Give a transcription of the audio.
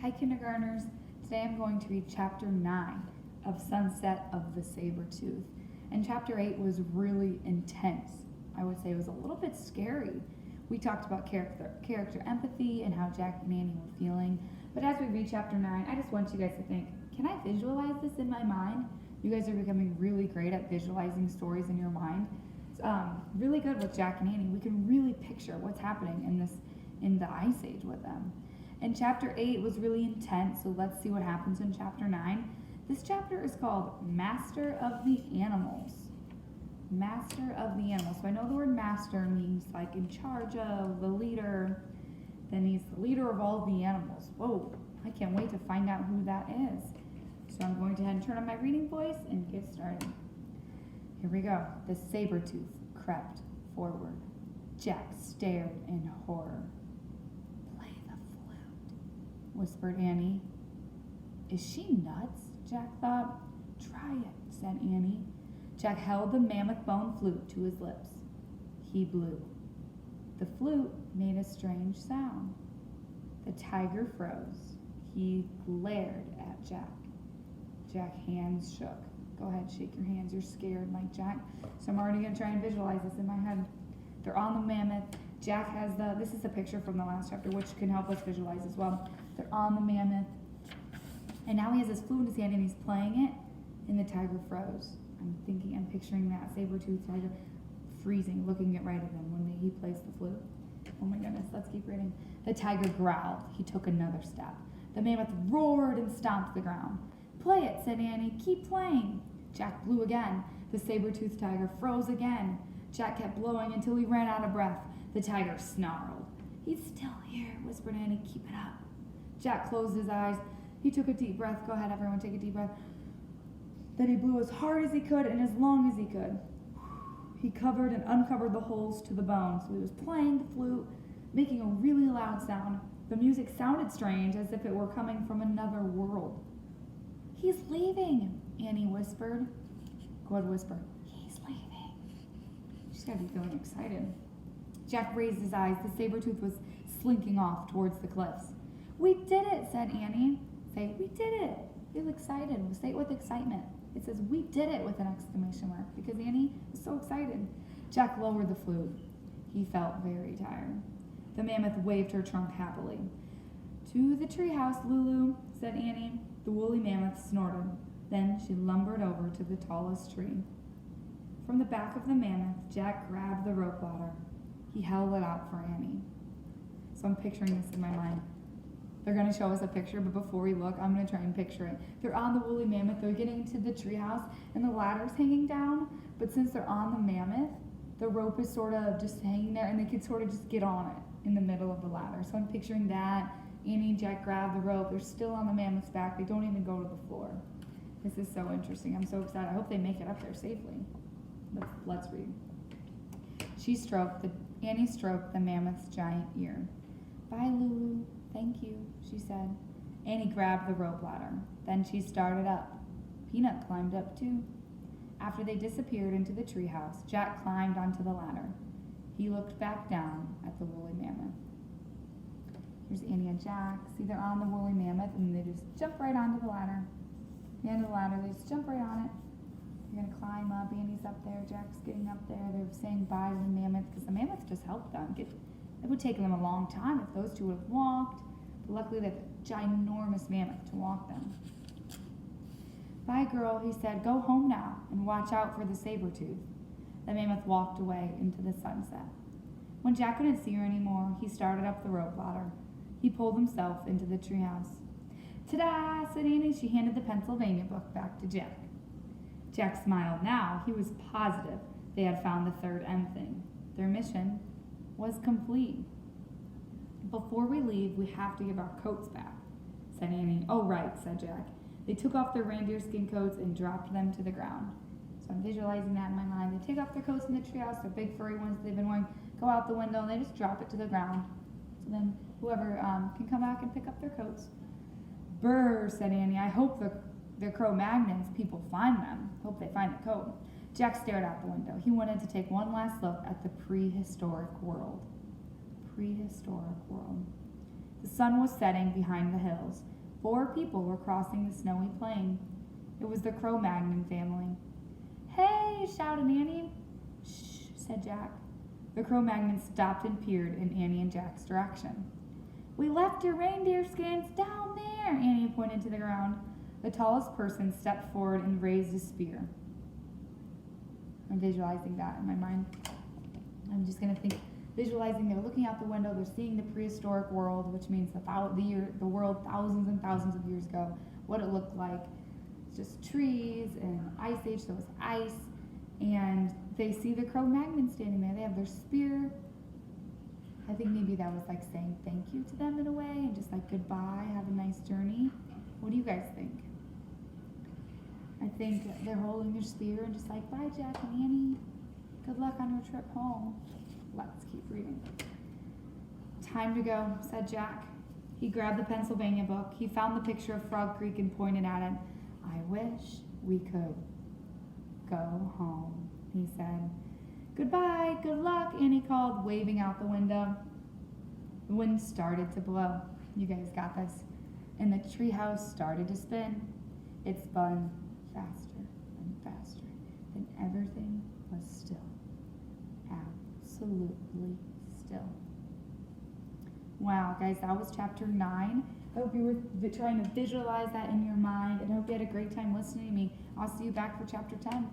Hi, kindergartners. Today I'm going to read Chapter 9 of Sunset of the Sabertooth. And Chapter 8 was really intense. I would say it was a little bit scary. We talked about character empathy and how Jack and Annie were feeling. But as we read Chapter 9, I just want you guys to think, can I visualize this in my mind? You guys are becoming really great at visualizing stories in your mind. Really good with Jack and Annie. We can really picture what's happening in the Ice Age with them. And Chapter 8 was really intense, so let's see what happens in Chapter 9. This chapter is called Master of the Animals. Master of the Animals. So I know the word master means like in charge of, the leader. Then he's the leader of all the animals. Whoa, I can't wait to find out who that is. So I'm going to head and turn on my reading voice and get started. Here we go. The Sabertooth crept forward. Jack stared in horror. Play the flute, whispered Annie. Is she nuts? Jack thought. Try it, said Annie. Jack held the mammoth bone flute to his lips. He blew. The flute made a strange sound. The tiger froze. He glared at Jack. Jack's hands shook. Go ahead, shake your hands. You're scared like Jack. So I'm already going to try and visualize this in my head. They're on the mammoth. Jack has this is a picture from the last chapter, which can help us visualize as well. They're on the mammoth. And now he has his flute in his hand and he's playing it, and the tiger froze. I'm picturing that saber-toothed tiger freezing, looking right at him when he plays the flute. Oh my goodness, let's keep reading. The tiger growled. He took another step. The mammoth roared and stomped the ground. Play it, said Annie. Keep playing. Jack blew again. The saber-toothed tiger froze again. Jack kept blowing until he ran out of breath. The tiger snarled. He's still here, whispered Annie. Keep it up. Jack closed his eyes. He took a deep breath. Go ahead, everyone, take a deep breath. Then he blew as hard as he could and as long as he could. He covered and uncovered the holes to the bone. So he was playing the flute, making a really loud sound. The music sounded strange, as if it were coming from another world. He's leaving, Annie whispered. Go ahead, whisper. He's leaving. She's got to be feeling excited. Jack raised his eyes. The saber-tooth was slinking off towards the cliffs. We did it, said Annie. Say, we did it. Feel excited. We'll say it with excitement. It says, we did it with an exclamation mark because Annie was so excited. Jack lowered the flute. He felt very tired. The mammoth waved her trunk happily. To the treehouse, Lulu, said Annie. The woolly mammoth snorted. Then she lumbered over to the tallest tree. From the back of the mammoth, Jack grabbed the rope ladder. He held it out for Annie. So I'm picturing this in my mind. They're going to show us a picture, but before we look, I'm going to try and picture it. They're on the woolly mammoth. They're getting to the treehouse, and the ladder's hanging down. But since they're on the mammoth, the rope is sort of just hanging there, and they could sort of just get on it in the middle of the ladder. So I'm picturing that. Annie and Jack grab the rope. They're still on the mammoth's back. They don't even go to the floor. This is so interesting. I'm so excited. I hope they make it up there safely. Let's read. Annie stroked the mammoth's giant ear. Bye, Lulu. Thank you, she said. Annie grabbed the rope ladder. Then she started up. Peanut climbed up too. After they disappeared into the treehouse, Jack climbed onto the ladder. He looked back down at the woolly mammoth. Here's Annie and Jack. See, they're on the woolly mammoth, and they just jump right onto the ladder. The end of the ladder, they just jump right on it. They're going to climb up. Annie's up there. Jack's getting up there. They're saying bye to the mammoth because the mammoth just helped them. It would take them a long time if those two would have walked. But luckily, they have a ginormous mammoth to walk them. Bye, girl, he said. Go home now and watch out for the saber-tooth. The mammoth walked away into the sunset. When Jack couldn't see her anymore, he started up the rope ladder. He pulled himself into the treehouse. Ta-da, said Annie. She handed the Pennsylvania book back to Jack. Jack smiled. Now he was positive they had found the third M thing. Their mission was complete. Before we leave, we have to give our coats back, said Annie. Oh, right, said Jack. They took off their reindeer skin coats and dropped them to the ground. So I'm visualizing that in my mind. They take off their coats in the treehouse, their big furry ones they've been wearing, go out the window, and they just drop it to the ground. So then whoever can come back and pick up their coats. Brr, said Annie. I hope the Cro-Magnons people find them. Hope they find the coat. Jack stared out the window. He wanted to take one last look at the prehistoric world. Prehistoric world. The sun was setting behind the hills. 4 people were crossing the snowy plain. It was the Cro-Magnon family. "Hey!" shouted Annie. "Shh," said Jack. The Cro-Magnon stopped and peered in Annie and Jack's direction. "We left your reindeer skins down there," Annie pointed to the ground. The tallest person stepped forward and raised a spear. I'm visualizing that in my mind. I'm just going to think, visualizing they're looking out the window, they're seeing the prehistoric world, which means the world thousands and thousands of years ago, what it looked like. It's just trees and ice age, so it was ice. And they see the Cro-Magnon standing there. They have their spear. I think maybe that was like saying thank you to them in a way, and just like goodbye, have a nice journey. What do you guys think? I think they're holding their spear and just like, "Bye, Jack and Annie. Good luck on your trip home." Let's keep reading. "Time to go," said Jack. He grabbed the Pennsylvania book. He found the picture of Frog Creek and pointed at it. "I wish we could go home," he said. "Goodbye, good luck," Annie called, waving out the window. The wind started to blow. You guys got this. And the treehouse started to spin. It spun faster and faster, and everything was still. Absolutely still. Wow, guys, that was chapter 9. I hope you were trying to visualize that in your mind, and I hope you had a great time listening to me. I'll see you back for chapter 10.